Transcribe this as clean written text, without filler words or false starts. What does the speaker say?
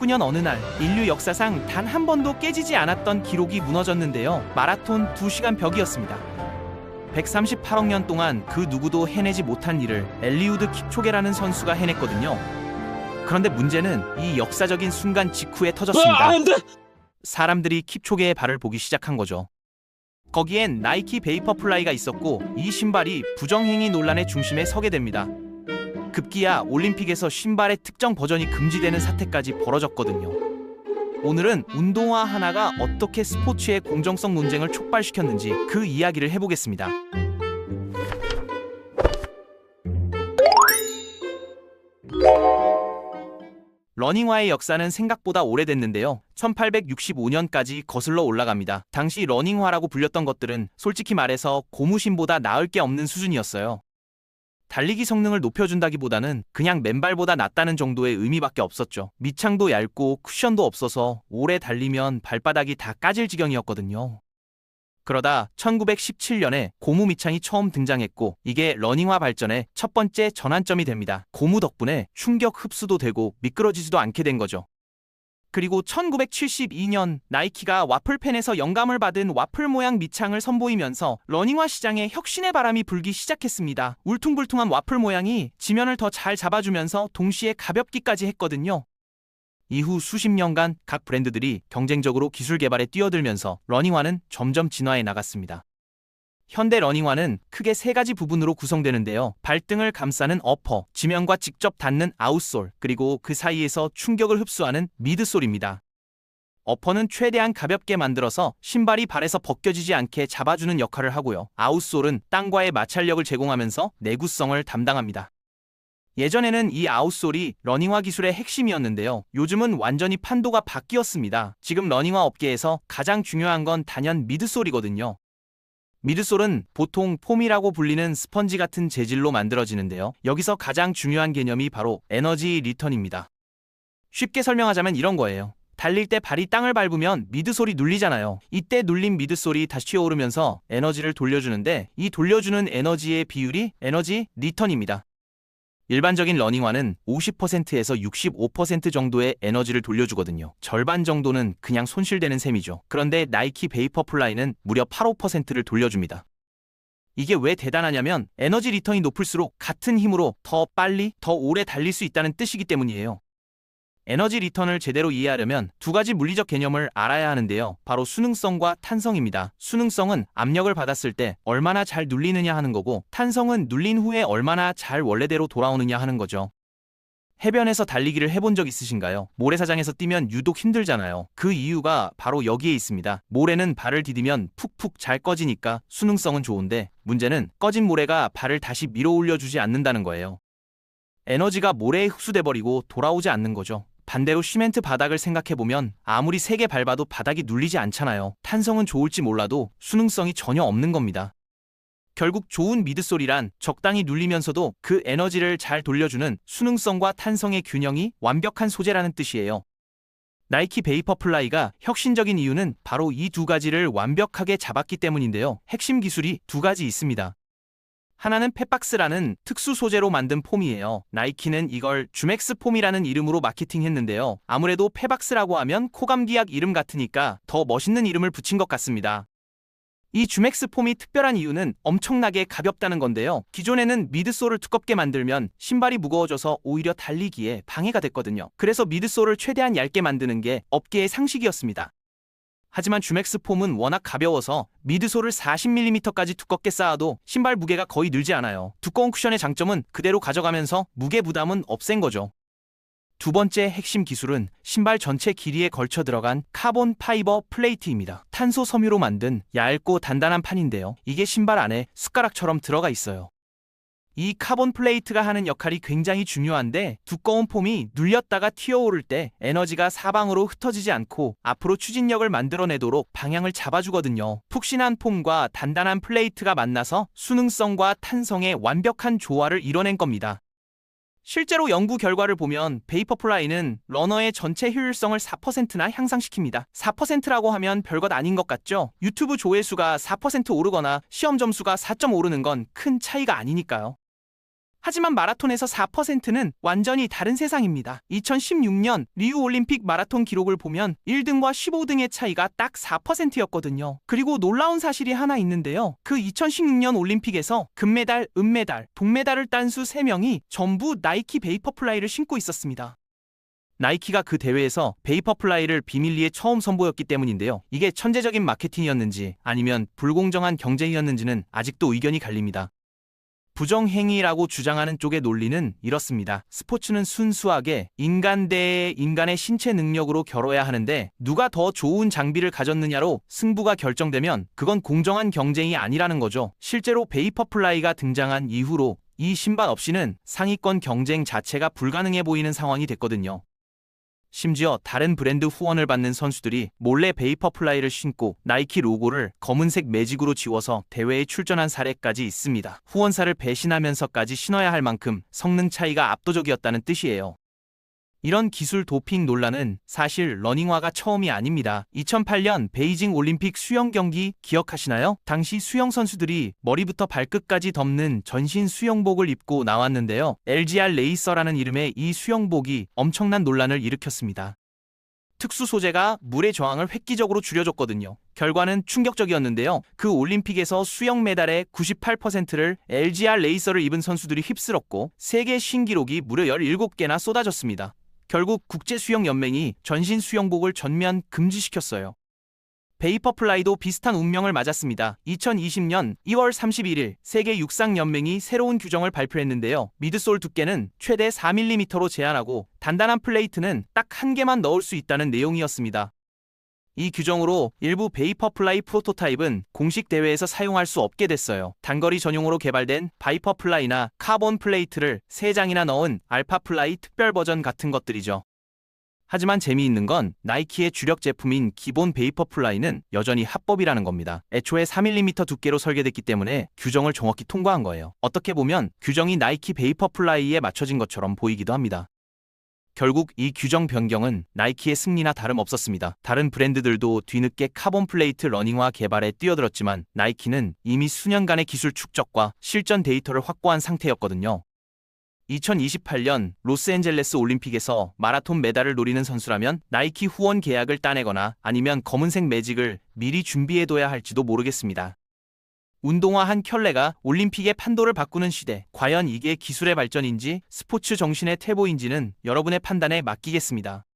2019년 어느 날 인류 역사상 단 한 번도 깨지지 않았던 기록이 무너졌는데요. 마라톤 2시간 벽이었습니다. 138억 년 동안 그 누구도 해내지 못한 일을 엘리우드 킵초게라는 선수가 해냈거든요. 그런데 문제는 이 역사적인 순간 직후에 터졌습니다. 사람들이 킵초게의 발을 보기 시작한 거죠. 거기엔 나이키 베이퍼플라이가 있었고 이 신발이 부정행위 논란의 중심에 서게 됩니다. 급기야 올림픽에서 신발의 특정 버전이 금지되는 사태까지 벌어졌거든요. 오늘은 운동화 하나가 어떻게 스포츠의 공정성 논쟁을 촉발시켰는지 그 이야기를 해보겠습니다. 러닝화의 역사는 생각보다 오래됐는데요. 1865년까지 거슬러 올라갑니다. 당시 러닝화라고 불렸던 것들은 솔직히 말해서 고무신보다 나을 게 없는 수준이었어요. 달리기 성능을 높여준다기보다는 그냥 맨발보다 낫다는 정도의 의미밖에 없었죠. 밑창도 얇고 쿠션도 없어서 오래 달리면 발바닥이 다 까질 지경이었거든요. 그러다 1917년에 고무 밑창이 처음 등장했고 이게 러닝화 발전의 첫 번째 전환점이 됩니다. 고무 덕분에 충격 흡수도 되고 미끄러지지도 않게 된 거죠. 그리고 1972년 나이키가 와플펜에서 영감을 받은 와플 모양 밑창을 선보이면서 러닝화 시장에 혁신의 바람이 불기 시작했습니다. 울퉁불퉁한 와플 모양이 지면을 더 잘 잡아주면서 동시에 가볍기까지 했거든요. 이후 수십 년간 각 브랜드들이 경쟁적으로 기술 개발에 뛰어들면서 러닝화는 점점 진화해 나갔습니다. 현대 러닝화는 크게 세 가지 부분으로 구성되는데요. 발등을 감싸는 어퍼, 지면과 직접 닿는 아웃솔, 그리고 그 사이에서 충격을 흡수하는 미드솔입니다. 어퍼는 최대한 가볍게 만들어서 신발이 발에서 벗겨지지 않게 잡아주는 역할을 하고요. 아웃솔은 땅과의 마찰력을 제공하면서 내구성을 담당합니다. 예전에는 이 아웃솔이 러닝화 기술의 핵심이었는데요. 요즘은 완전히 판도가 바뀌었습니다. 지금 러닝화 업계에서 가장 중요한 건 단연 미드솔이거든요. 미드솔은 보통 폼이라고 불리는 스펀지 같은 재질로 만들어지는데요. 여기서 가장 중요한 개념이 바로 에너지 리턴입니다. 쉽게 설명하자면 이런 거예요. 달릴 때 발이 땅을 밟으면 미드솔이 눌리잖아요. 이때 눌린 미드솔이 다시 튀어오르면서 에너지를 돌려주는데 이 돌려주는 에너지의 비율이 에너지 리턴입니다. 일반적인 러닝화는 50%에서 65% 정도의 에너지를 돌려주거든요. 절반 정도는 그냥 손실되는 셈이죠. 그런데 나이키 베이퍼플라이는 무려 85%를 돌려줍니다. 이게 왜 대단하냐면 에너지 리턴이 높을수록 같은 힘으로 더 빨리, 더 오래 달릴 수 있다는 뜻이기 때문이에요. 에너지 리턴을 제대로 이해하려면 두 가지 물리적 개념을 알아야 하는데요. 바로 수능성과 탄성입니다. 수능성은 압력을 받았을 때 얼마나 잘 눌리느냐 하는 거고 탄성은 눌린 후에 얼마나 잘 원래대로 돌아오느냐 하는 거죠. 해변에서 달리기를 해본 적 있으신가요? 모래사장에서 뛰면 유독 힘들잖아요. 그 이유가 바로 여기에 있습니다. 모래는 발을 디디면 푹푹 잘 꺼지니까 수능성은 좋은데 문제는 꺼진 모래가 발을 다시 밀어 올려주지 않는다는 거예요. 에너지가 모래에 흡수돼 버리고 돌아오지 않는 거죠. 반대로 시멘트 바닥을 생각해보면 아무리 세게 밟아도 바닥이 눌리지 않잖아요. 탄성은 좋을지 몰라도 수능성이 전혀 없는 겁니다. 결국 좋은 미드솔이란 적당히 눌리면서도 그 에너지를 잘 돌려주는 수능성과 탄성의 균형이 완벽한 소재라는 뜻이에요. 나이키 베이퍼플라이가 혁신적인 이유는 바로 이 두 가지를 완벽하게 잡았기 때문인데요. 핵심 기술이 두 가지 있습니다. 하나는 펫박스라는 특수 소재로 만든 폼이에요. 나이키는 이걸 주맥스 폼이라는 이름으로 마케팅했는데요. 아무래도 펫박스라고 하면 코감기약 이름 같으니까 더 멋있는 이름을 붙인 것 같습니다. 이 주맥스 폼이 특별한 이유는 엄청나게 가볍다는 건데요. 기존에는 미드솔을 두껍게 만들면 신발이 무거워져서 오히려 달리기에 방해가 됐거든요. 그래서 미드솔을 최대한 얇게 만드는 게 업계의 상식이었습니다. 하지만 주맥스 폼은 워낙 가벼워서 미드솔을 40mm까지 두껍게 쌓아도 신발 무게가 거의 늘지 않아요. 두꺼운 쿠션의 장점은 그대로 가져가면서 무게 부담은 없앤 거죠. 두 번째 핵심 기술은 신발 전체 길이에 걸쳐 들어간 카본 파이버 플레이트입니다. 탄소 섬유로 만든 얇고 단단한 판인데요. 이게 신발 안에 숟가락처럼 들어가 있어요. 이 카본 플레이트가 하는 역할이 굉장히 중요한데 두꺼운 폼이 눌렸다가 튀어오를 때 에너지가 사방으로 흩어지지 않고 앞으로 추진력을 만들어내도록 방향을 잡아주거든요. 푹신한 폼과 단단한 플레이트가 만나서 수능성과 탄성의 완벽한 조화를 이뤄낸 겁니다. 실제로 연구 결과를 보면 베이퍼플라이는 러너의 전체 효율성을 4%나 향상시킵니다. 4%라고 하면 별것 아닌 것 같죠? 유튜브 조회수가 4% 오르거나 시험 점수가 4점 오르는 건 큰 차이가 아니니까요. 하지만 마라톤에서 4%는 완전히 다른 세상입니다. 2016년 리우 올림픽 마라톤 기록을 보면 1등과 15등의 차이가 딱 4%였거든요. 그리고 놀라운 사실이 하나 있는데요. 그 2016년 올림픽에서 금메달, 은메달, 동메달을 딴 수 3명이 전부 나이키 베이퍼플라이를 신고 있었습니다. 나이키가 그 대회에서 베이퍼플라이를 비밀리에 처음 선보였기 때문인데요. 이게 천재적인 마케팅이었는지 아니면 불공정한 경쟁이었는지는 아직도 의견이 갈립니다. 부정행위라고 주장하는 쪽의 논리는 이렇습니다. 스포츠는 순수하게 인간 대 인간의 신체 능력으로 겨뤄야 하는데 누가 더 좋은 장비를 가졌느냐로 승부가 결정되면 그건 공정한 경쟁이 아니라는 거죠. 실제로 베이퍼플라이가 등장한 이후로 이 신발 없이는 상위권 경쟁 자체가 불가능해 보이는 상황이 됐거든요. 심지어 다른 브랜드 후원을 받는 선수들이 몰래 베이퍼플라이를 신고 나이키 로고를 검은색 매직으로 지워서 대회에 출전한 사례까지 있습니다. 후원사를 배신하면서까지 신어야 할 만큼 성능 차이가 압도적이었다는 뜻이에요. 이런 기술 도핑 논란은 사실 러닝화가 처음이 아닙니다. 2008년 베이징 올림픽 수영 경기 기억하시나요? 당시 수영 선수들이 머리부터 발끝까지 덮는 전신 수영복을 입고 나왔는데요. LGR 레이서라는 이름의 이 수영복이 엄청난 논란을 일으켰습니다. 특수 소재가 물의 저항을 획기적으로 줄여줬거든요. 결과는 충격적이었는데요. 그 올림픽에서 수영 메달의 98%를 LGR 레이서를 입은 선수들이 휩쓸었고 세계 신기록이 무려 17개나 쏟아졌습니다. 결국 국제수영연맹이 전신 수영복을 전면 금지시켰어요. 베이퍼플라이도 비슷한 운명을 맞았습니다. 2020년 2월 31일 세계 육상연맹이 새로운 규정을 발표했는데요. 미드솔 두께는 최대 4mm로 제한하고 단단한 플레이트는 딱 한 개만 넣을 수 있다는 내용이었습니다. 이 규정으로 일부 베이퍼플라이 프로토타입은 공식 대회에서 사용할 수 없게 됐어요. 단거리 전용으로 개발된 바이퍼플라이나 카본 플레이트를 3장이나 넣은 알파플라이 특별 버전 같은 것들이죠. 하지만 재미있는 건 나이키의 주력 제품인 기본 베이퍼플라이는 여전히 합법이라는 겁니다. 애초에 4mm 두께로 설계됐기 때문에 규정을 정확히 통과한 거예요. 어떻게 보면 규정이 나이키 베이퍼플라이에 맞춰진 것처럼 보이기도 합니다. 결국 이 규정 변경은 나이키의 승리나 다름없었습니다. 다른 브랜드들도 뒤늦게 카본 플레이트 러닝화 개발에 뛰어들었지만 나이키는 이미 수년간의 기술 축적과 실전 데이터를 확보한 상태였거든요. 2028년 로스앤젤레스 올림픽에서 마라톤 메달을 노리는 선수라면 나이키 후원 계약을 따내거나 아니면 검은색 매직을 미리 준비해둬야 할지도 모르겠습니다. 운동화한 켤레가 올림픽의 판도를 바꾸는 시대. 과연 이게 기술의 발전인지 스포츠 정신의 퇴보인지는 여러분의 판단에 맡기겠습니다.